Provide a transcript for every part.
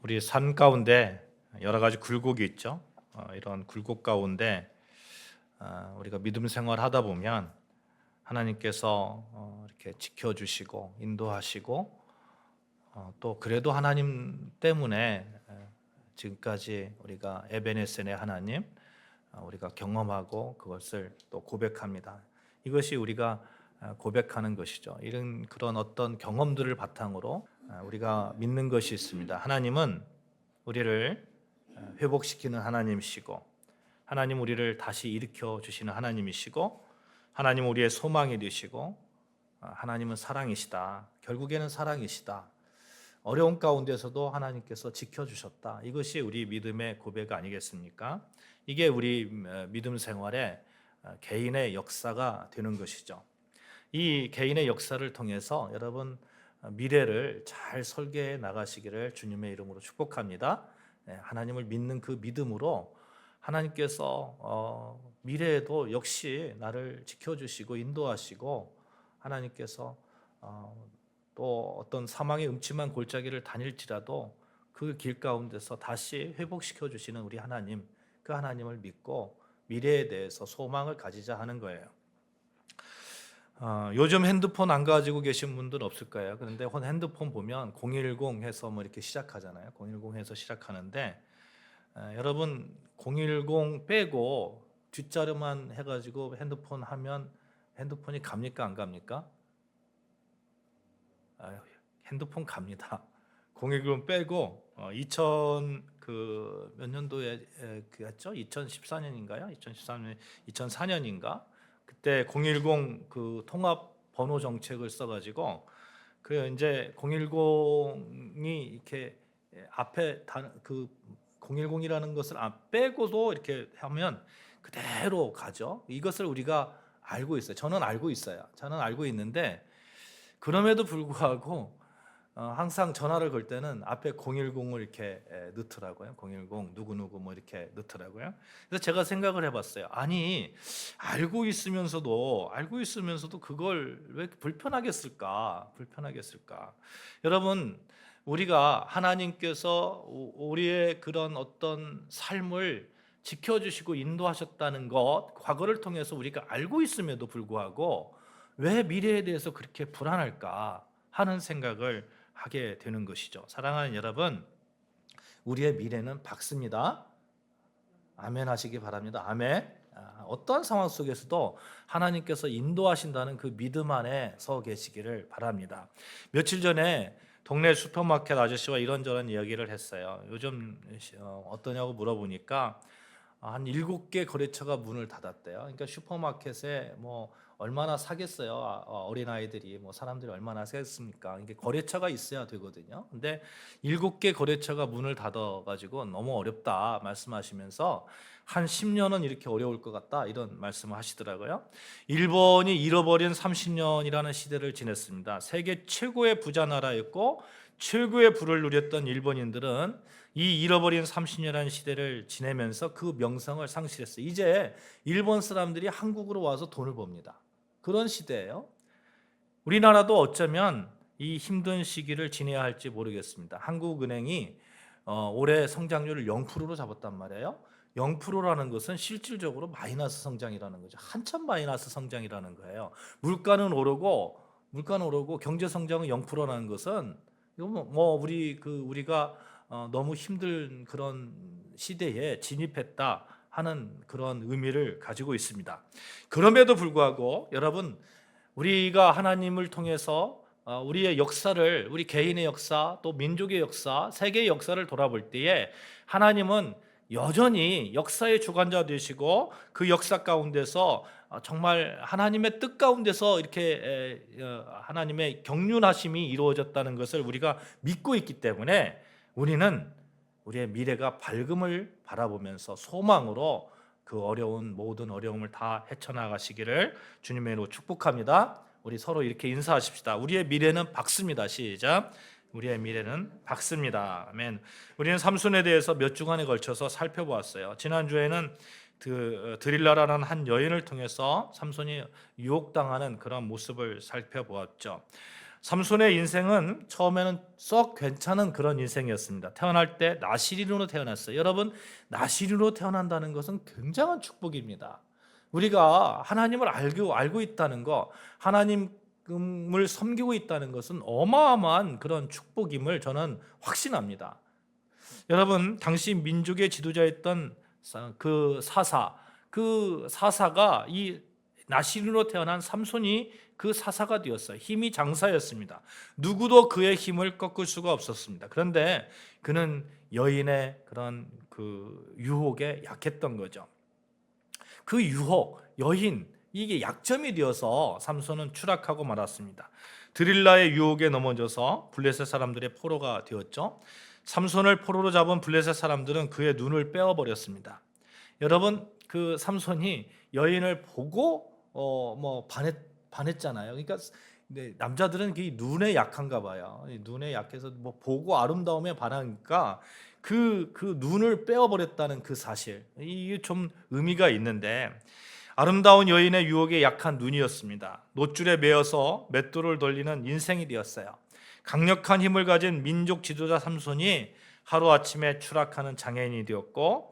우리 산 가운데 여러 가지 굴곡이 있죠. 이런 굴곡 가운데 우리가 믿음 생활 하다 보면 하나님께서 이렇게 지켜주시고 인도하시고 또 그래도 하나님 때문에 지금까지 우리가 에베네센의 하나님 우리가 경험하고 그것을 또 고백합니다. 이것이 우리가 고백하는 것이죠. 이런 그런 어떤 경험들을 바탕으로 우리가 믿는 것이 있습니다. 하나님은 우리를 회복시키는 하나님이시고, 하나님 우리를 다시 일으켜 주시는 하나님이시고, 하나님 우리의 소망이 되시고, 하나님은 사랑이시다. 결국에는 사랑이시다. 어려운 가운데서도 하나님께서 지켜주셨다. 이것이 우리 믿음의 고백 아니겠습니까? 이게 우리 믿음 생활의 개인의 역사가 되는 것이죠. 이 개인의 역사를 통해서 여러분 미래를 잘 설계해 나가시기를 주님의 이름으로 축복합니다. 하나님을 믿는 그 믿음으로 하나님께서 미래에도 역시 나를 지켜주시고 인도하시고, 하나님께서 또 어떤 사망의 음침한 골짜기를 다닐지라도 그 길 가운데서 다시 회복시켜 주시는 우리 하나님, 그 하나님을 믿고 미래에 대해서 소망을 가지자 하는 거예요. 요즘 핸드폰 안 가지고 계신 분들 없을까요? 그런데 핸드폰 보면 010 해서 뭐 이렇게 시작하잖아요. 010 해서 시작하는데 여러분 010 빼고 뒷자료만 해가지고 핸드폰 하면 핸드폰이 갑니까 안 갑니까? 핸드폰 갑니다. 010 빼고 2000 그 몇 년도에 그였죠? 2014년인가요? 2014년 2004년인가? 그때 010 그 통합 번호 정책을 써가지고 그 이제 010이 이렇게 앞에 그 010이라는 것을 빼고도 이렇게 하면 그대로 가죠. 이것을 우리가 알고 있어요. 저는 알고 있어요. 저는 알고 있는데 그럼에도 불구하고 항상 전화를 걸 때는 앞에 010을 이렇게 넣더라고요. 010 누구누구 뭐 이렇게 넣더라고요. 그래서 제가 생각을 해봤어요. 아니 알고 있으면서도 그걸 왜 불편하게 쓸까? 여러분 우리가 하나님께서 우리의 그런 어떤 삶을 지켜주시고 인도하셨다는 것, 과거를 통해서 우리가 알고 있음에도 불구하고 왜 미래에 대해서 그렇게 불안할까 하는 생각을 하게 되는 것이죠. 사랑하는 여러분, 우리의 미래는 밝습니다. 아멘 하시기 바랍니다. 아멘. 어떤 상황 속에서도 하나님께서 인도하신다는 그 믿음 안에 서 계시기를 바랍니다. 며칠 전에 동네 슈퍼마켓 아저씨와 이런저런 이야기를 했어요. 요즘 어떠냐고 물어보니까 한 7개 거래처가 문을 닫았대요. 그러니까 슈퍼마켓에 뭐 얼마나 사겠어요? 어린아이들이 뭐 사람들이 얼마나 사겠습니까? 이게 거래처가 있어야 되거든요. 근데 7개 거래처가 문을 닫아가지고 너무 어렵다 말씀하시면서 한 10년은 이렇게 어려울 것 같다 이런 말씀을 하시더라고요. 일본이 잃어버린 30년이라는 시대를 지냈습니다. 세계 최고의 부자 나라였고 최고의 부를 누렸던 일본인들은 이 잃어버린 30년이라는 시대를 지내면서 그 명성을 상실했어요. 이제 일본 사람들이 한국으로 와서 돈을 법니다. 그런 시대예요. 우리나라도 어쩌면 이 힘든 시기를 지내야 할지 모르겠습니다. 한국은행이 올해 성장률을 0%로 잡았단 말이에요. 0%라는 것은 실질적으로 마이너스 성장이라는 거죠. 한참 마이너스 성장이라는 거예요. 물가는 오르고 경제 성장은 0%라는 것은 이거 우리가 너무 힘든 그런 시대에 진입했다 하는 그런 의미를 가지고 있습니다. 그럼에도 불구하고 여러분 우리가 하나님을 통해서 우리의 역사를, 우리 개인의 역사, 또 민족의 역사, 세계의 역사를 돌아볼 때에 하나님은 여전히 역사의 주관자 되시고 그 역사 가운데서 정말 하나님의 뜻 가운데서 이렇게 하나님의 경륜하심이 이루어졌다는 것을 우리가 믿고 있기 때문에 우리는 우리의 미래가 밝음을 바라보면서 소망으로 그 모든 어려움을 다 헤쳐나가시기를 주님의 이름으로 축복합니다. 우리 서로 이렇게 인사하십시다. 우리의 미래는 밝습니다. 시작. 우리의 미래는 밝습니다. 아멘. 우리는 삼순에 대해서 몇 주간에 걸쳐서 살펴보았어요. 지난주에는 드릴라라는 한 여인을 통해서 삼손이 유혹당하는 그런 모습을 살펴보았죠. 삼손의 인생은 처음에는 썩 괜찮은 그런 인생이었습니다. 태어날 때 나시린으로 태어났어요. 여러분, 나시린으로 태어난다는 것은 굉장한 축복입니다. 우리가 하나님을 알고 있다는 거, 하나님을 섬기고 있다는 것은 어마어마한 그런 축복임을 저는 확신합니다. 여러분, 당시 민족의 지도자였던 그 사사가 이 나시린으로 태어난 삼손이 그 사사가 되었어요. 힘이 장사였습니다. 누구도 그의 힘을 꺾을 수가 없었습니다. 그런데 그는 여인의 그런 그 유혹에 약했던 거죠. 그 유혹, 여인, 이게 약점이 되어서 삼손은 추락하고 말았습니다. 드릴라의 유혹에 넘어져서 블레셋 사람들의 포로가 되었죠. 삼손을 포로로 잡은 블레셋 사람들은 그의 눈을 빼어버렸습니다. 여러분, 그 삼손이 여인을 보고 반했잖아요. 그러니까 남자들은 눈에 약한가 봐요. 눈에 약해서 보고 아름다움에 반하니까 그 눈을 빼어버렸다는 그 사실, 이게 좀 의미가 있는데, 아름다운 여인의 유혹에 약한 눈이었습니다. 노줄에 매여서 맷돌을 돌리는 인생이 되었어요. 강력한 힘을 가진 민족 지도자 삼손이 하루아침에 추락하는 장애인이 되고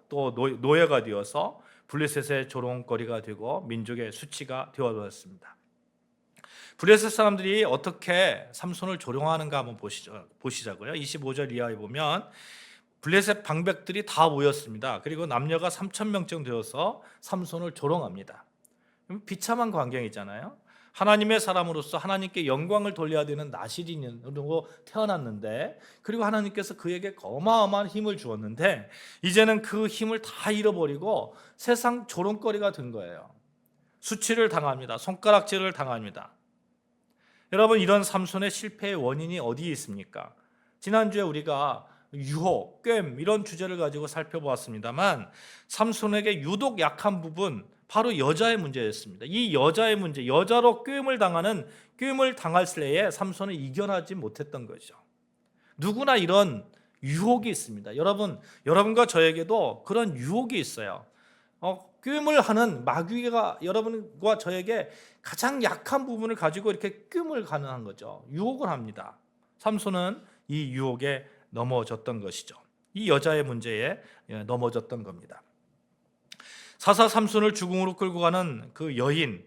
또 노예가 되어서 블레셋의 조롱거리가 되고 민족의 수치가 되어버렸습니다. 블레셋 사람들이 어떻게 삼손을 조롱하는가 한번 보시자고요. 25절 이하에 보면 블레셋 방백들이 다 모였습니다. 그리고 남녀가 3,000명쯤 되어서 삼손을 조롱합니다. 비참한 광경이잖아요. 하나님의 사람으로서 하나님께 영광을 돌려야 되는 나시린으로 태어났는데, 그리고 하나님께서 그에게 어마어마한 힘을 주었는데 이제는 그 힘을 다 잃어버리고 세상 조롱거리가 된 거예요. 수치를 당합니다. 손가락질을 당합니다. 여러분, 이런 삼손의 실패의 원인이 어디에 있습니까? 지난주에 우리가 유혹, 괸 이런 주제를 가지고 살펴보았습니다만, 삼손에게 유독 약한 부분, 바로 여자의 문제였습니다. 이 여자의 문제, 여자로 괸을 당할 때에 삼손은 이겨나지 못했던 거죠. 누구나 이런 유혹이 있습니다. 여러분과 저에게도 그런 유혹이 있어요. 괸을 하는 마귀가 여러분과 저에게 가장 약한 부분을 가지고 이렇게 괸을 가능한 거죠. 유혹을 합니다. 삼손은 이 유혹에 넘어졌던 것이죠. 이 여자의 문제에 넘어졌던 겁니다. 사사 삼손을 죽음으로 끌고 가는 그 여인,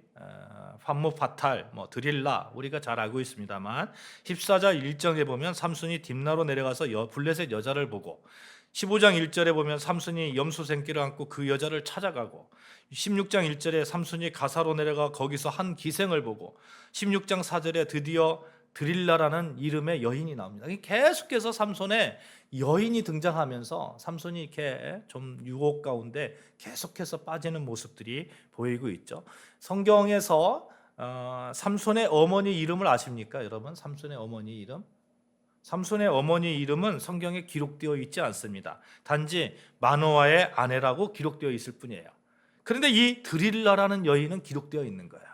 판무파탈, 드릴라, 우리가 잘 알고 있습니다만, 14장 1절에 보면 삼손이 딥나로 내려가서 블레셋 여자를 보고, 15장 1절에 보면 삼손이 염소생기를 안고 그 여자를 찾아가고, 16장 1절에 삼손이 가사로 내려가 거기서 한 기생을 보고, 16장 4절에 드디어 드릴라라는 이름의 여인이 나옵니다. 계속해서 삼손의 여인이 등장하면서 삼손이 이렇게 좀 유혹 가운데 계속해서 빠지는 모습들이 보이고 있죠. 성경에서 삼손의 어머니 이름을 아십니까, 여러분? 삼손의 어머니 이름? 삼손의 어머니 이름은 성경에 기록되어 있지 않습니다. 단지 마노아의 아내라고 기록되어 있을 뿐이에요. 그런데 이 드릴라라는 여인은 기록되어 있는 거예요.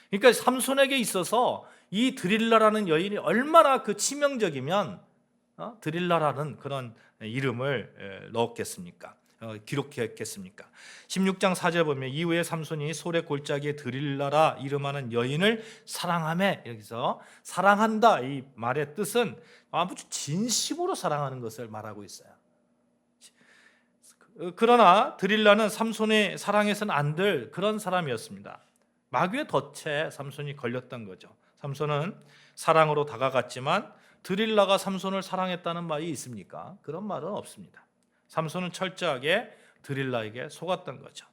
그러니까 삼손에게 있어서 이 드릴라라는 여인이 얼마나 그 치명적이면 드릴라라는 그런 이름을 넣었겠습니까? 기록했겠습니까? 16장 4절 보면 이후에 삼손이 소래 골짜기에 드릴라라 이름하는 여인을 사랑하매, 여기서 사랑한다 이 말의 뜻은 아주 진심으로 사랑하는 것을 말하고 있어요. 그러나 드릴라는 삼손의 사랑해서는 안 될 그런 사람이었습니다. 마귀의 덫에 삼손이 걸렸던 거죠. 삼손은 사랑으로 다가갔지만 드릴라가 삼손을 사랑했다는 말이 있습니까? 그런 말은 없습니다. 삼손은 철저하게 드릴라에게 속았던 거죠.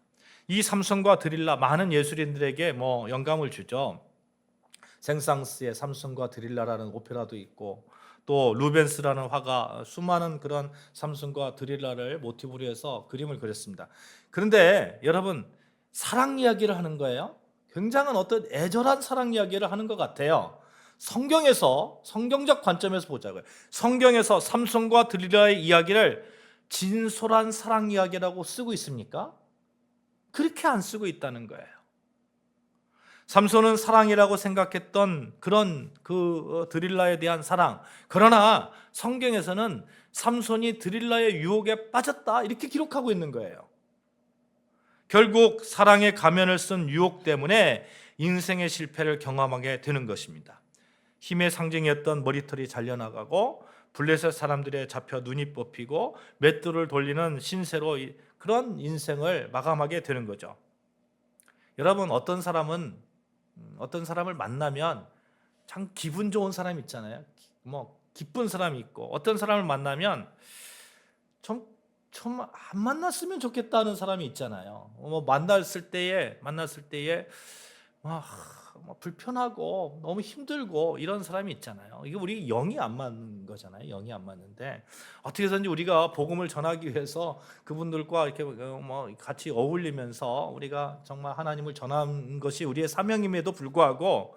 이 삼손과 드릴라, 많은 예술인들에게 영감을 주죠. 생상스의 삼손과 드릴라라는 오페라도 있고, 또 루벤스라는 화가 수많은 그런 삼손과 드릴라를 모티브로 해서 그림을 그렸습니다. 그런데 여러분, 사랑 이야기를 하는 거예요. 굉장한 어떤 애절한 사랑 이야기를 하는 것 같아요. 성경적 관점에서 보자고요. 성경에서 삼손과 드릴라의 이야기를 진솔한 사랑 이야기라고 쓰고 있습니까? 그렇게 안 쓰고 있다는 거예요. 삼손은 사랑이라고 생각했던 그런 드릴라에 대한 사랑, 그러나 성경에서는 삼손이 드릴라의 유혹에 빠졌다 이렇게 기록하고 있는 거예요. 결국 사랑의 가면을 쓴 유혹 때문에 인생의 실패를 경험하게 되는 것입니다. 힘의 상징이었던 머리털이 잘려나가고 블레셋 사람들에 잡혀 눈이 뽑히고 맷돌을 돌리는 신세로 그런 인생을 마감하게 되는 거죠. 여러분, 어떤 사람을 만나면 참 기분 좋은 사람 있잖아요. 뭐 기쁜 사람이 있고, 어떤 사람을 만나면 좀 안 만났으면 좋겠다는 사람이 있잖아요. 뭐 만났을 때에 막 불편하고 너무 힘들고 이런 사람이 있잖아요. 이게 우리 영이 안 맞는 거잖아요. 영이 안 맞는데 어떻게 해서든지 우리가 복음을 전하기 위해서 그분들과 이렇게 뭐 같이 어울리면서 우리가 정말 하나님을 전하는 것이 우리의 사명임에도 불구하고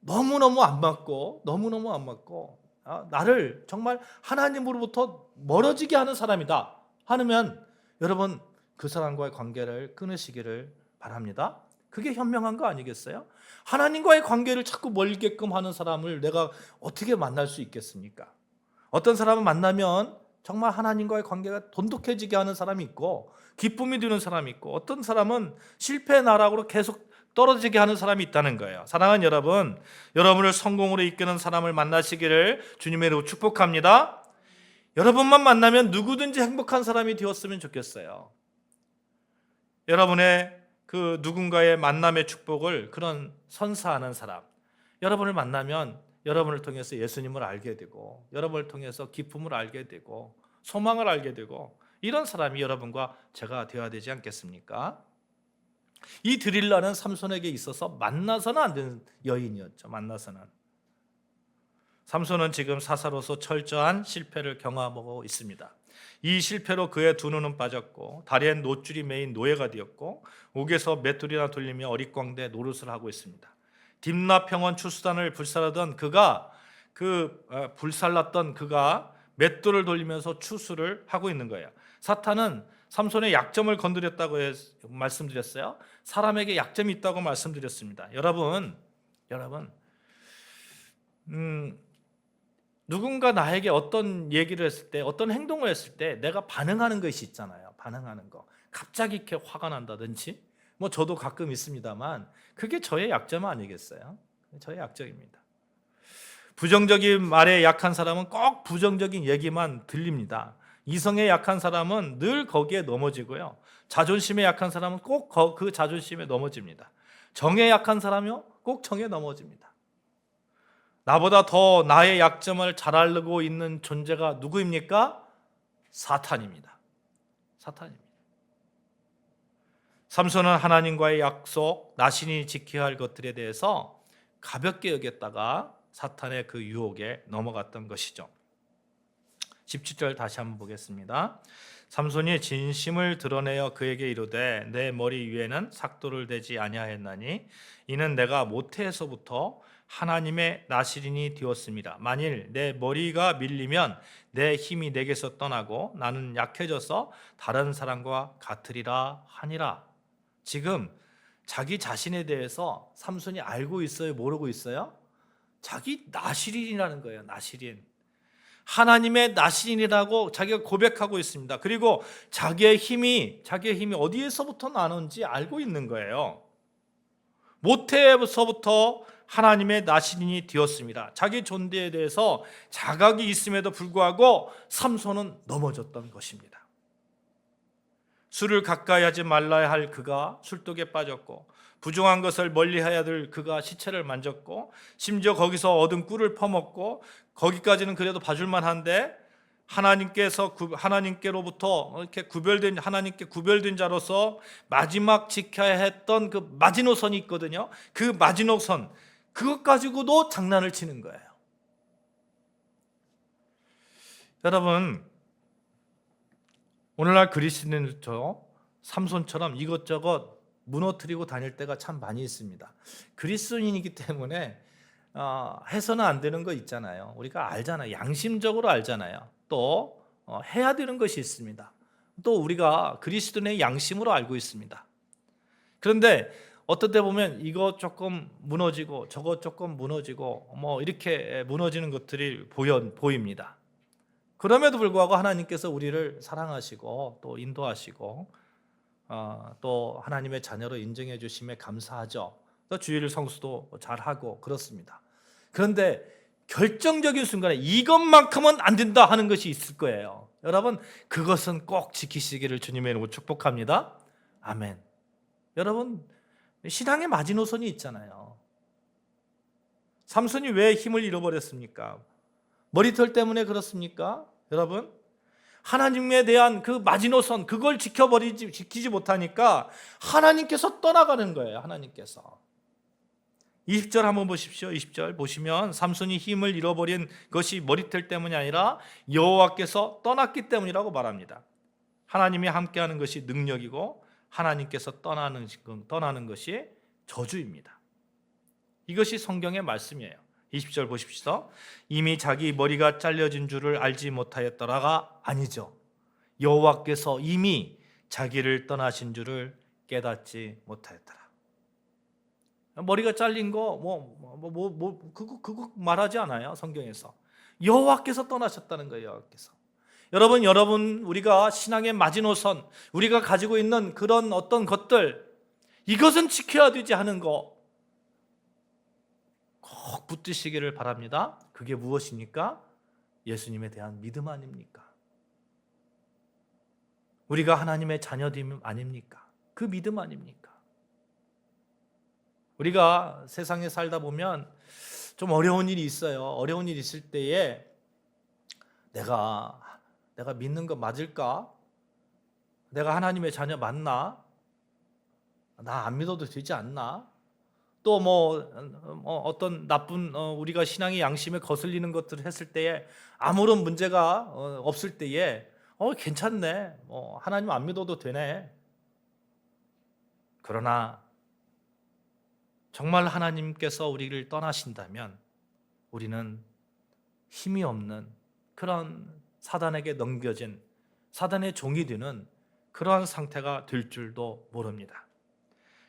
너무너무 안 맞고 나를 정말 하나님으로부터 멀어지게 하는 사람이다 하면 여러분, 그 사람과의 관계를 끊으시기를 바랍니다. 그게 현명한 거 아니겠어요? 하나님과의 관계를 자꾸 멀게끔 하는 사람을 내가 어떻게 만날 수 있겠습니까? 어떤 사람을 만나면 정말 하나님과의 관계가 돈독해지게 하는 사람이 있고 기쁨이 드는 사람이 있고, 어떤 사람은 실패의 나락으로 계속 떨어지게 하는 사람이 있다는 거예요. 사랑하는 여러분, 여러분을 성공으로 이끄는 사람을 만나시기를 주님의 이름으로 축복합니다. 여러분만 만나면 누구든지 행복한 사람이 되었으면 좋겠어요. 여러분의 그 누군가의 만남의 축복을 그런 선사하는 사람, 여러분을 만나면 여러분을 통해서 예수님을 알게 되고, 여러분을 통해서 기쁨을 알게 되고, 소망을 알게 되고, 이런 사람이 여러분과 제가 되어야 되지 않겠습니까? 이 드릴라는 삼손에게 있어서 만나서는 안 되는 여인이었죠. 삼손은 지금 사사로서 철저한 실패를 경험하고 있습니다. 이 실패로 그의 두 눈은 빠졌고 다리엔 노줄이 매인 노예가 되었고 옥에서 맷돌이나 돌리며 어릿광대 노릇을 하고 있습니다. 딥나 평원 추수단을 불살랐던 그가 맷돌을 돌리면서 추수를 하고 있는 거예요. 사탄은 삼손의 약점을 건드렸다고 말씀드렸어요. 사람에게 약점이 있다고 말씀드렸습니다. 여러분, 누군가 나에게 어떤 얘기를 했을 때, 어떤 행동을 했을 때 내가 반응하는 것이 있잖아요. 반응하는 거. 갑자기 이렇게 화가 난다든지, 뭐 저도 가끔 있습니다만 그게 저의 약점 아니겠어요? 저의 약점입니다. 부정적인 말에 약한 사람은 꼭 부정적인 얘기만 들립니다. 이성에 약한 사람은 늘 거기에 넘어지고요. 자존심에 약한 사람은 꼭 그 자존심에 넘어집니다. 정에 약한 사람이요, 꼭 정에 넘어집니다. 나보다 더 나의 약점을 잘 알고 있는 존재가 누구입니까? 사탄입니다. 삼손은 하나님과의 약속, 나신이 지켜야 할 것들에 대해서 가볍게 여겼다가 사탄의 그 유혹에 넘어갔던 것이죠. 17절 다시 한번 보겠습니다. 삼손이 진심을 드러내어 그에게 이르되 내 머리 위에는 삭도를 대지 아니하였나니 이는 내가 모태에서부터 하나님의 나시린이 되었습니다. 만일 내 머리가 밀리면 내 힘이 내게서 떠나고 나는 약해져서 다른 사람과 같으리라 하니라. 지금 자기 자신에 대해서 삼손이 알고 있어요? 모르고 있어요? 자기 나시린이라는 거예요. 나시린. 하나님의 나시린이라고 자기가 고백하고 있습니다. 그리고 자기의 힘이 어디에서부터 나는지 알고 있는 거예요. 모태에서부터 하나님의 나시린이 되었습니다. 자기 존재에 대해서 자각이 있음에도 불구하고 삼손은 넘어졌던 것입니다. 술을 가까이 하지 말라야 할 그가 술독에 빠졌고, 부정한 것을 멀리해야 될 그가 시체를 만졌고, 심지어 거기서 얻은 꿀을 퍼먹고, 거기까지는 그래도 봐줄만 한데 하나님께로부터 이렇게 하나님께 구별된 자로서 마지막 지켜야 했던 그 마지노선이 있거든요. 그 마지노선, 그것 가지고도 장난을 치는 거예요. 여러분, 오늘날 그리스도인들도 삼손처럼 이것저것 무너뜨리고 다닐 때가 참 많이 있습니다. 그리스도인이기 때문에 해서는 안 되는 거 있잖아요. 우리가 알잖아요. 양심적으로 알잖아요. 또 해야 되는 것이 있습니다. 또 우리가 그리스도인의 양심으로 알고 있습니다. 그런데 어떤 때 보면 이거 조금 무너지고 저거 조금 무너지고 뭐 이렇게 무너지는 것들이 보입니다. 그럼에도 불구하고 하나님께서 우리를 사랑하시고 또 인도하시고 또 하나님의 자녀로 인정해 주심에 감사하죠. 또 주일 성수도 잘하고 그렇습니다. 그런데 결정적인 순간에 이것만큼은 안 된다 하는 것이 있을 거예요. 여러분, 그것은 꼭 지키시기를 주님의 이름으로 축복합니다. 아멘. 여러분, 신앙의 마지노선이 있잖아요. 삼손이 왜 힘을 잃어버렸습니까? 머리털 때문에 그렇습니까? 여러분, 하나님에 대한 그 마지노선, 그걸 지키지 못하니까 하나님께서 떠나가는 거예요. 하나님께서. 20절 한번 보십시오. 20절 보시면 삼손이 힘을 잃어버린 것이 머리털 때문이 아니라 여호와께서 떠났기 때문이라고 말합니다. 하나님이 함께하는 것이 능력이고 하나님께서 떠나는 것이 저주입니다. 이것이 성경의 말씀이에요. 20절 보십시오. 이미 자기 머리가 잘려진 줄을 알지 못하였더라가 아니죠. 여호와께서 이미 자기를 떠나신 줄을 깨닫지 못하였더라. 머리가 잘린 거 그거 말하지 않아요. 성경에서 여호와께서 떠나셨다는 거예요. 여호와께서. 여러분 우리가 신앙의 마지노선, 우리가 가지고 있는 그런 어떤 것들, 이것은 지켜야 되지 하는 거 꼭 붙드시기를 바랍니다. 그게 무엇입니까? 예수님에 대한 믿음 아닙니까? 우리가 하나님의 자녀됨 아닙니까? 그 믿음 아닙니까? 우리가 세상에 살다 보면 좀 어려운 일이 있어요. 어려운 일이 있을 때에 내가 믿는 거 맞을까? 내가 하나님의 자녀 맞나? 나 안 믿어도 되지 않나? 또 어떤 나쁜 우리가 신앙의 양심에 거슬리는 것들을 했을 때에 아무런 문제가 없을 때에 괜찮네. 하나님 안 믿어도 되네. 그러나 정말 하나님께서 우리를 떠나신다면 우리는 힘이 없는 그런 사단에게 넘겨진 사단의 종이 되는 그러한 상태가 될 줄도 모릅니다.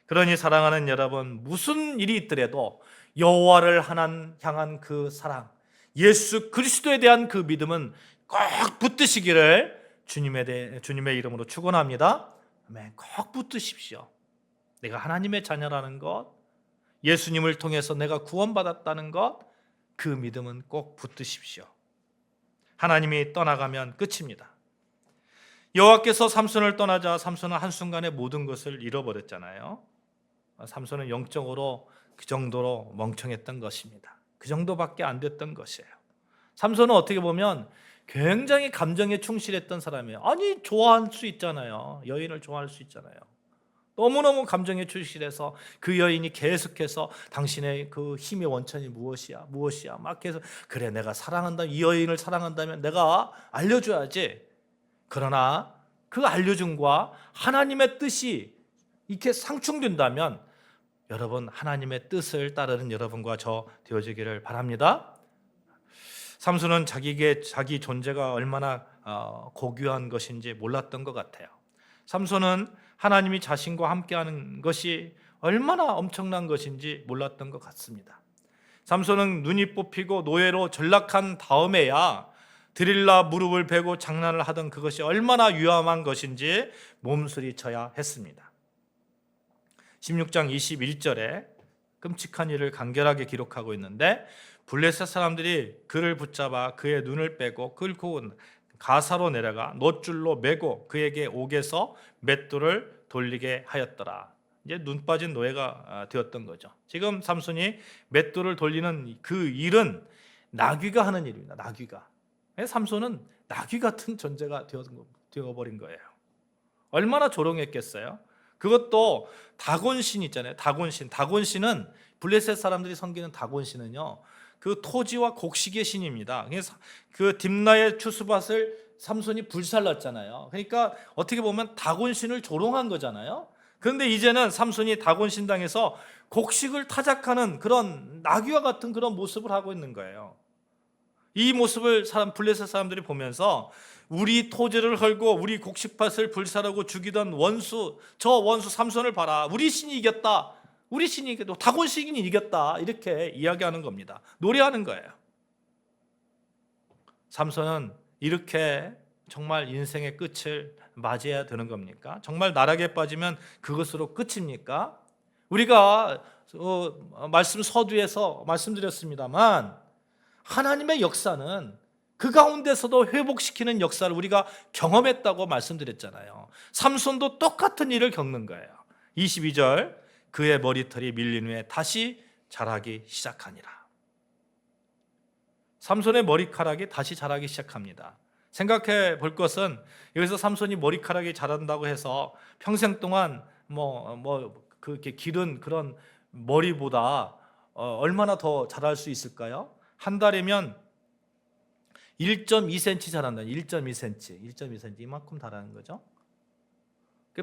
그러니 사랑하는 여러분, 무슨 일이 있더라도 여호와를 향한 그 사랑, 예수 그리스도에 대한 그 믿음은 꼭 붙드시기를 주님의 이름으로 축원합니다. 아멘. 꼭 붙드십시오. 내가 하나님의 자녀라는 것, 예수님을 통해서 내가 구원받았다는 것, 그 믿음은 꼭 붙드십시오. 하나님이 떠나가면 끝입니다. 여호와께서 삼손을 떠나자 삼손은 한순간에 모든 것을 잃어버렸잖아요. 삼손은 영적으로 그 정도로 멍청했던 것입니다. 그 정도밖에 안 됐던 것이에요. 삼손은 어떻게 보면 굉장히 감정에 충실했던 사람이에요. 아니, 좋아할 수 있잖아요. 여인을 좋아할 수 있잖아요. 너무너무 감정에 충실해서 그 여인이 계속해서 당신의 그 힘의 원천이 무엇이야 막 계속, 그래 내가 사랑한다, 이 여인을 사랑한다면 내가 알려줘야지. 그러나 그 알려줌과 하나님의 뜻이 이렇게 상충된다면 여러분, 하나님의 뜻을 따르는 여러분과 저 되어지기를 바랍니다. 삼손은 자기 존재가 얼마나 고귀한 것인지 몰랐던 것 같아요. 삼손은 하나님이 자신과 함께하는 것이 얼마나 엄청난 것인지 몰랐던 것 같습니다. 삼손은 눈이 뽑히고 노예로 전락한 다음에야 드릴라 무릎을 베고 장난을 하던 그것이 얼마나 위험한 것인지 몸서리쳐야 했습니다. 16장 21절에 끔찍한 일을 간결하게 기록하고 있는데, 블레셋 사람들이 그를 붙잡아 그의 눈을 빼고 끌고 가사로 내려가 놋줄로 매고 그에게 옥에서 맷돌을 돌리게 하였더라. 이제 눈 빠진 노예가 되었던 거죠. 지금 삼손이 맷돌을 돌리는 그 일은 나귀가 하는 일입니다. 나귀가. 삼손은 나귀 같은 존재가 되어버린 거예요. 얼마나 조롱했겠어요. 그것도 다곤신 있잖아요. 다곤신은 블레셋 사람들이 섬기는 다곤신은요, 그 토지와 곡식의 신입니다. 그래서 그 딥나의 추수밭을 삼손이 불살랐잖아요. 그러니까 어떻게 보면 다곤신을 조롱한 거잖아요. 그런데 이제는 삼손이 다곤신 당에서 곡식을 타작하는 그런 나귀와 같은 그런 모습을 하고 있는 거예요. 이 모습을 블레셋 사람들이 보면서 우리 토지를 헐고 우리 곡식밭을 불사르고 죽이던 저 원수 삼손을 봐라. 우리 신이 이겼다. 우리 신이 이겼다. 다곤신이 이겼다. 이렇게 이야기하는 겁니다. 노래하는 거예요. 삼손은 이렇게 정말 인생의 끝을 맞이해야 되는 겁니까? 정말 나락에 빠지면 그것으로 끝입니까? 우리가 말씀 서두에서 말씀드렸습니다만 하나님의 역사는 그 가운데서도 회복시키는 역사를 우리가 경험했다고 말씀드렸잖아요. 삼손도 똑같은 일을 겪는 거예요. 22절, 그의 머리털이 밀린 후에 다시 자라기 시작하니라. 삼손의 머리카락이 다시 자라기 시작합니다. 생각해 볼 것은 여기서 삼손이 머리카락이 자란다고 해서 평생 동안 그렇게 기른 그런 머리보다 얼마나 더 자랄 수 있을까요? 한 달이면 1.2cm 자란다. 1.2cm 이만큼 자라는 거죠.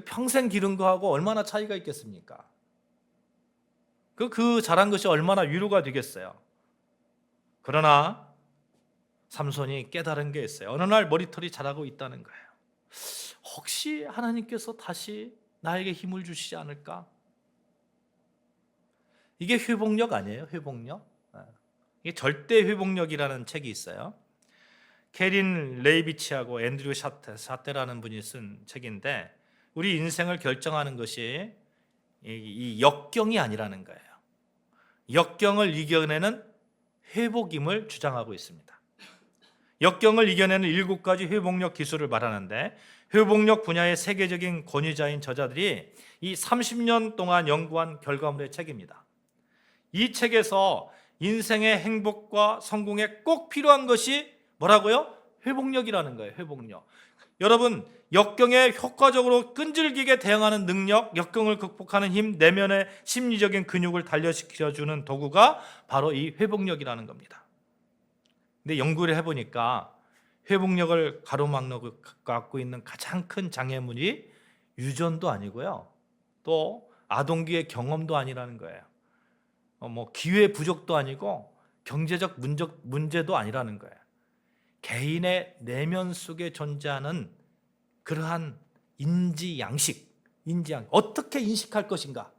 평생 기른 거하고 얼마나 차이가 있겠습니까? 그 자란 것이 얼마나 위로가 되겠어요. 그러나 삼손이 깨달은 게 있어요. 어느 날 머리털이 자라고 있다는 거예요. 혹시 하나님께서 다시 나에게 힘을 주시지 않을까? 이게 회복력 아니에요? 회복력? 이게 절대 회복력이라는 책이 있어요. 캐린 레이비치하고 앤드류 샤테라는 분이 쓴 책인데 우리 인생을 결정하는 것이 이 역경이 아니라는 거예요. 역경을 이겨내는 회복임을 주장하고 있습니다. 역경을 이겨내는 7가지 회복력 기술을 말하는데 회복력 분야의 세계적인 권위자인 저자들이 이 30년 동안 연구한 결과물의 책입니다. 이 책에서 인생의 행복과 성공에 꼭 필요한 것이 뭐라고요? 회복력이라는 거예요. 회복력. 여러분, 역경에 효과적으로 끈질기게 대응하는 능력, 역경을 극복하는 힘, 내면의 심리적인 근육을 단련시켜주는 도구가 바로 이 회복력이라는 겁니다. 근데 연구를 해보니까 회복력을 가로막고 갖고 있는 가장 큰 장애물이 유전도 아니고요, 또 아동기의 경험도 아니라는 거예요. 기회 부족도 아니고 경제적 문제도 아니라는 거예요. 개인의 내면 속에 존재하는 그러한 인지 양식, 어떻게 인식할 것인가,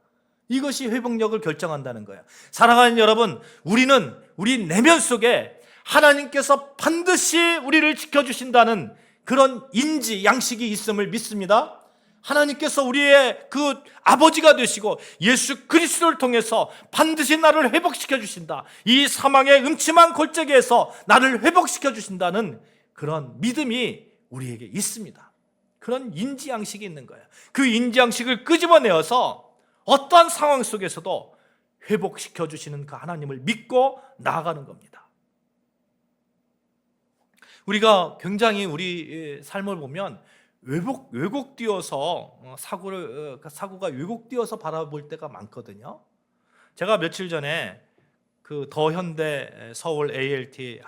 이것이 회복력을 결정한다는 거예요. 사랑하는 여러분, 우리는 우리 내면 속에 하나님께서 반드시 우리를 지켜주신다는 그런 인지 양식이 있음을 믿습니다. 하나님께서 우리의 그 아버지가 되시고 예수 그리스도를 통해서 반드시 나를 회복시켜 주신다. 이 사망의 음침한 골짜기에서 나를 회복시켜 주신다는 그런 믿음이 우리에게 있습니다. 그런 인지양식이 있는 거예요. 그 인지양식을 끄집어내어서 어떠한 상황 속에서도 회복시켜 주시는 그 하나님을 믿고 나아가는 겁니다. 우리가 굉장히 우리 삶을 보면 왜곡되어서 사고가 왜곡되어서 바라볼 때가 많거든요. 제가 며칠 전에 그 더현대 서울 ALT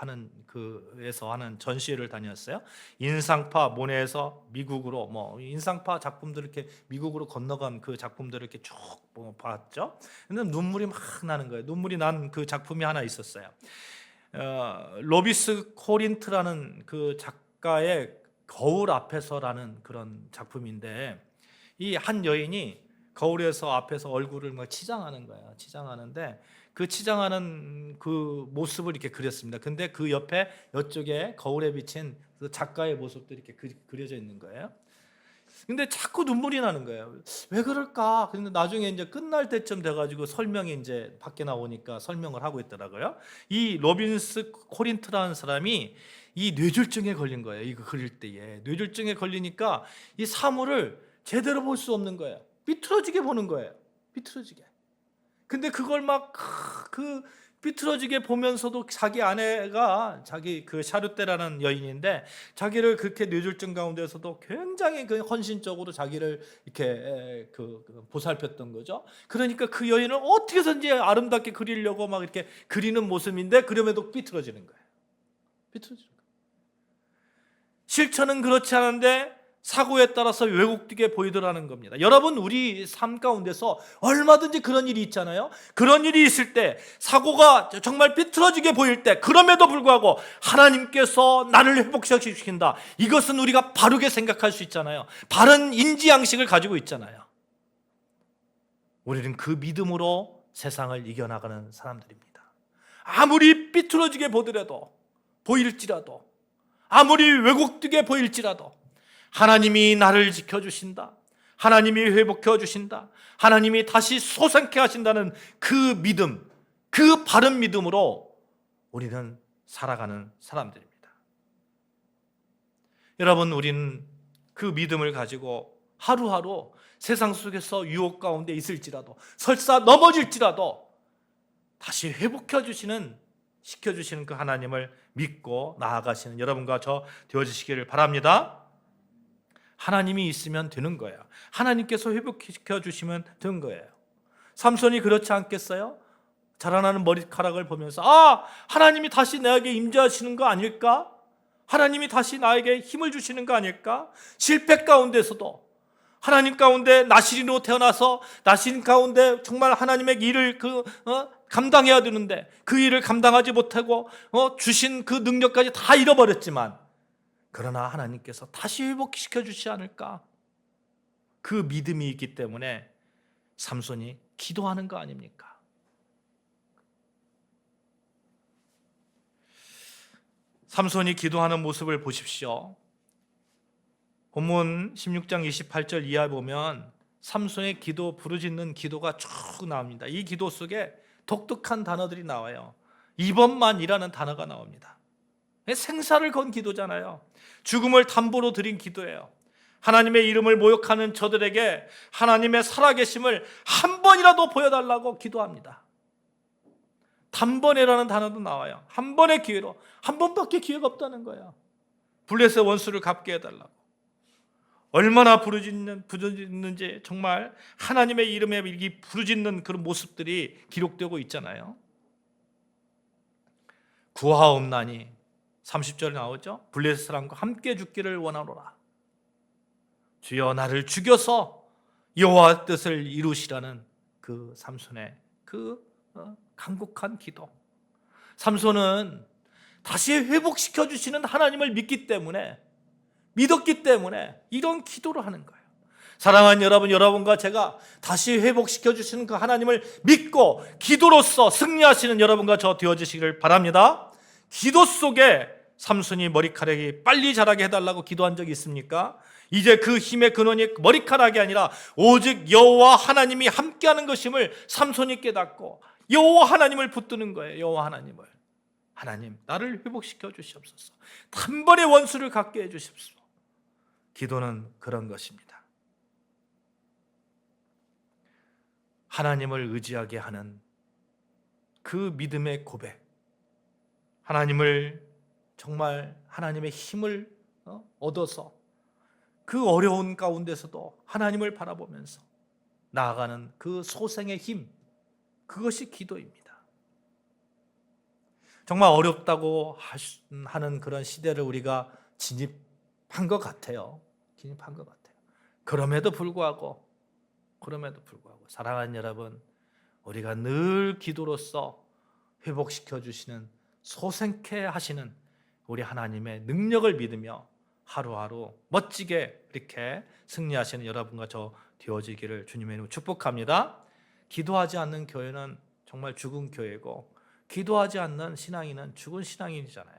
에서 하는 전시회를 다녔어요. 인상파 모네에서 미국으로 인상파 작품들 이렇게 미국으로 건너간 그 작품들을 이렇게 쭉 봤죠. 근데 눈물이 막 나는 거예요. 눈물이 난 그 작품이 하나 있었어요. 로비스 코린트라는 그 작가의 거울 앞에서라는 그런 작품인데, 이 한 여인이 거울에서 앞에서 얼굴을 막 치장하는 거예요. 치장하는데 그 치장하는 그 모습을 이렇게 그렸습니다. 근데 그 옆에 이쪽에 거울에 비친 그 작가의 모습도 이렇게 그려져 있는 거예요. 근데 자꾸 눈물이 나는 거예요. 왜 그럴까? 근데 나중에 이제 끝날 때쯤 돼가지고 설명이 이제 밖에 나오니까 설명을 하고 있더라고요. 이 로빈스 코린트라는 사람이 이 뇌졸중에 걸린 거예요. 이거 그릴 때에 뇌졸중에 걸리니까 이 사물을 제대로 볼 수 없는 거예요. 삐뚤어지게 보는 거예요. 삐뚤어지게. 근데 그걸 막 그 삐뚤어지게 보면서도 자기 아내가 자기 그 샤르떼라는 여인인데 자기를 그렇게 뇌졸중 가운데서도 굉장히 그 헌신적으로 자기를 이렇게 보살폈던 거죠. 그러니까 그 여인을 어떻게 해서든지 아름답게 그리려고 막 이렇게 그리는 모습인데 그럼에도 삐뚤어지는 거예요. 삐뚤어지는 거예요. 실천은 그렇지 않은데 사고에 따라서 왜곡되게 보이더라는 겁니다. 여러분, 우리 삶 가운데서 얼마든지 그런 일이 있잖아요. 그런 일이 있을 때, 사고가 정말 삐뚤어지게 보일 때, 그럼에도 불구하고 하나님께서 나를 회복시킨다, 이것은 우리가 바르게 생각할 수 있잖아요. 바른 인지양식을 가지고 있잖아요. 우리는 그 믿음으로 세상을 이겨나가는 사람들입니다. 아무리 삐뚤어지게 보일지라도, 아무리 왜곡되게 보일지라도 하나님이 나를 지켜주신다, 하나님이 회복해 주신다, 하나님이 다시 소생케 하신다는 그 믿음, 그 바른 믿음으로 우리는 살아가는 사람들입니다. 여러분, 우리는 그 믿음을 가지고 하루하루 세상 속에서 유혹 가운데 있을지라도, 설사 넘어질지라도 다시 회복해 주시는, 시켜주시는 그 하나님을 믿고 나아가시는 여러분과 저 되어주시기를 바랍니다. 하나님이 있으면 되는 거예요. 하나님께서 회복시켜 주시면 되는 거예요. 삼손이 그렇지 않겠어요? 자라나는 머리카락을 보면서 하나님이 다시 나에게 임재하시는 거 아닐까? 하나님이 다시 나에게 힘을 주시는 거 아닐까? 실패 가운데서도 하나님 가운데 나시린으로 태어나서 나시린 가운데 정말 하나님의 일을 감당해야 되는데 그 일을 감당하지 못하고 주신 그 능력까지 다 잃어버렸지만, 그러나 하나님께서 다시 회복시켜 주시지 않을까? 그 믿음이 있기 때문에 삼손이 기도하는 거 아닙니까? 삼손이 기도하는 모습을 보십시오. 본문 16장 28절 이하에 보면 삼손의 기도, 부르짖는 기도가 쭉 나옵니다. 이 기도 속에 독특한 단어들이 나와요. 이번만이라는 단어가 나옵니다. 생사를 건 기도잖아요. 죽음을 담보로 드린 기도예요. 하나님의 이름을 모욕하는 저들에게 하나님의 살아계심을 한 번이라도 보여달라고 기도합니다. 단번에라는 단어도 나와요. 한 번의 기회로, 한 번밖에 기회가 없다는 거예요. 블레셋 원수를 갚게 해달라고. 얼마나 부르짖는지 정말 하나님의 이름에 이 부르짖는 그런 모습들이 기록되고 있잖아요. 구하옵나니 30절에 나오죠. 블레셋 사람과 함께 죽기를 원하노라. 주여 나를 죽여서 여호와 뜻을 이루시라는 그 삼손의 그 간곡한 기도. 삼손은 다시 회복시켜 주시는 하나님을 믿었기 때문에 이런 기도를 하는 거예요. 사랑하는 여러분, 여러분과 제가 다시 회복시켜 주시는 그 하나님을 믿고 기도로서 승리하시는 여러분과 저 되어주시기를 바랍니다. 기도 속에 삼손이 머리카락이 빨리 자라게 해달라고 기도한 적이 있습니까? 이제 그 힘의 근원이 머리카락이 아니라 오직 여호와 하나님이 함께하는 것임을 삼손이 깨닫고 여호와 하나님을 붙드는 거예요. 여호와 하나님을. 하나님, 나를 회복시켜 주시옵소서. 한 번의 원수를 갖게 해 주십시오. 기도는 그런 것입니다. 하나님을 의지하게 하는 그 믿음의 고백, 하나님을 정말 하나님의 힘을 얻어서 그 어려운 가운데서도 하나님을 바라보면서 나아가는 그 소생의 힘, 그것이 기도입니다. 정말 어렵다고 하는 그런 시대를 우리가 진입한 것 같아요. 그럼에도 불구하고 사랑하는 여러분, 우리가 늘 기도로서 회복시켜 주시는, 소생케 하시는 우리 하나님의 능력을 믿으며 하루하루 멋지게 이렇게 승리하시는 여러분과 저 되어지기를 주님의 이름으로 축복합니다. 기도하지 않는 교회는 정말 죽은 교회고, 기도하지 않는 신앙인은 죽은 신앙인이잖아요.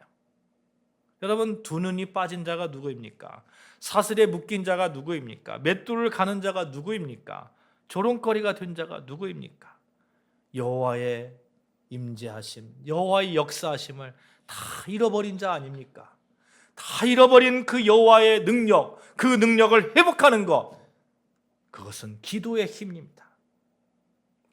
여러분, 두 눈이 빠진 자가 누구입니까? 사슬에 묶인 자가 누구입니까? 맷돌을 가는 자가 누구입니까? 조롱거리가 된 자가 누구입니까? 여호와의 임재하심, 여호와의 역사하심을 다 잃어버린 자 아닙니까? 다 잃어버린 그 여호와의 능력, 그 능력을 회복하는 것, 그것은 기도의 힘입니다.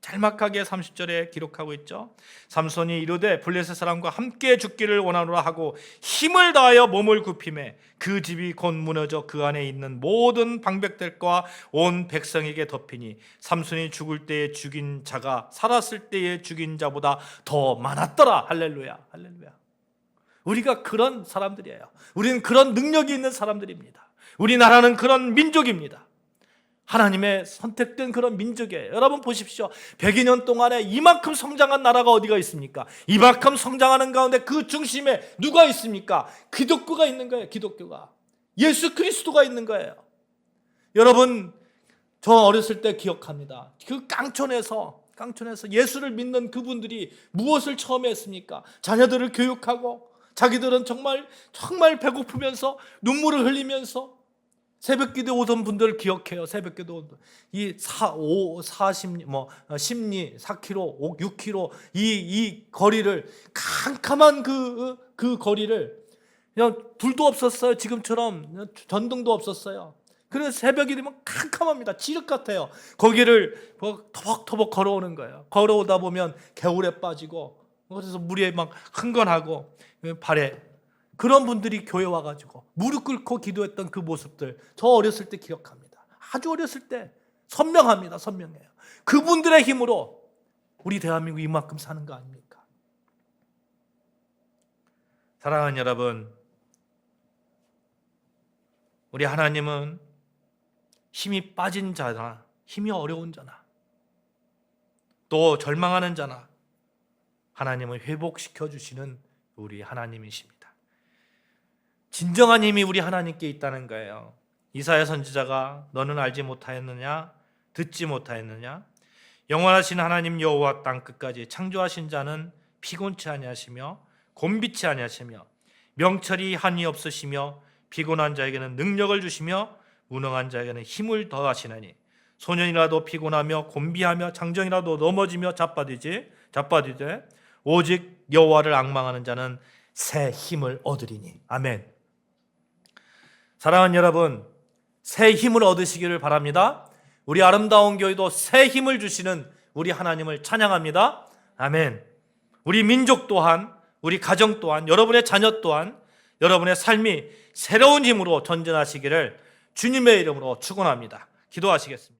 짤막하게 30절에 기록하고 있죠. 삼손이 이르되 블레셋 사람과 함께 죽기를 원하노라 하고 힘을 다하여 몸을 굽히매 그 집이 곧 무너져 그 안에 있는 모든 방백들과 온 백성에게 덮이니 삼손이 죽을 때에 죽인 자가 살았을 때에 죽인 자보다 더 많았더라. 할렐루야, 할렐루야. 우리가 그런 사람들이에요. 우리는 그런 능력이 있는 사람들입니다. 우리나라는 그런 민족입니다. 하나님의 선택된 그런 민족이에요. 여러분 보십시오. 102년 동안에 이만큼 성장한 나라가 어디가 있습니까? 이만큼 성장하는 가운데 그 중심에 누가 있습니까? 기독교가 있는 거예요. 기독교가. 예수 그리스도가 있는 거예요. 여러분, 저 어렸을 때 기억합니다. 그 깡촌에서 예수를 믿는 그분들이 무엇을 처음에 했습니까? 자녀들을 교육하고 자기들은 정말 배고프면서 눈물을 흘리면서 새벽기도에 오던 분들 기억해요. 새벽기도 이 10리, 4km, 6km 이 거리를 캄캄한 그 거리를 그냥 불도 없었어요. 지금처럼 전등도 없었어요. 그래서 새벽이 되면 캄캄합니다. 지륵 같아요. 거기를 터벅터벅 걸어오는 거예요. 걸어오다 보면 개울에 빠지고 그래서 물에 막 흥건하고 발에 그런 분들이 교회 와가지고 무릎 꿇고 기도했던 그 모습들 저 어렸을 때 기억합니다. 아주 어렸을 때 선명합니다. 선명해요. 그분들의 힘으로 우리 대한민국 이만큼 사는 거 아닙니까? 사랑하는 여러분, 우리 하나님은 힘이 빠진 자나 힘이 어려운 자나 또 절망하는 자나 하나님은 회복시켜 주시는 우리 하나님이십니다. 진정한 힘이 우리 하나님께 있다는 거예요. 이사야 선지자가 너는 알지 못하였느냐 듣지 못하였느냐 영원하신 하나님 여호와 땅 끝까지 창조하신 자는 피곤치 아니하시며 곤비치 아니하시며 명철이 한이 없으시며 피곤한 자에게는 능력을 주시며 무능한 자에게는 힘을 더하시나니 소년이라도 피곤하며 곤비하며 장정이라도 넘어지며 자빠지되 오직 여호와를 앙망하는 자는 새 힘을 얻으리니. 아멘. 사랑하는 여러분, 새 힘을 얻으시기를 바랍니다. 우리 아름다운 교회도 새 힘을 주시는 우리 하나님을 찬양합니다. 아멘. 우리 민족 또한, 우리 가정 또한, 여러분의 자녀 또한 여러분의 삶이 새로운 힘으로 전진하시기를 주님의 이름으로 축원합니다. 기도하시겠습니다.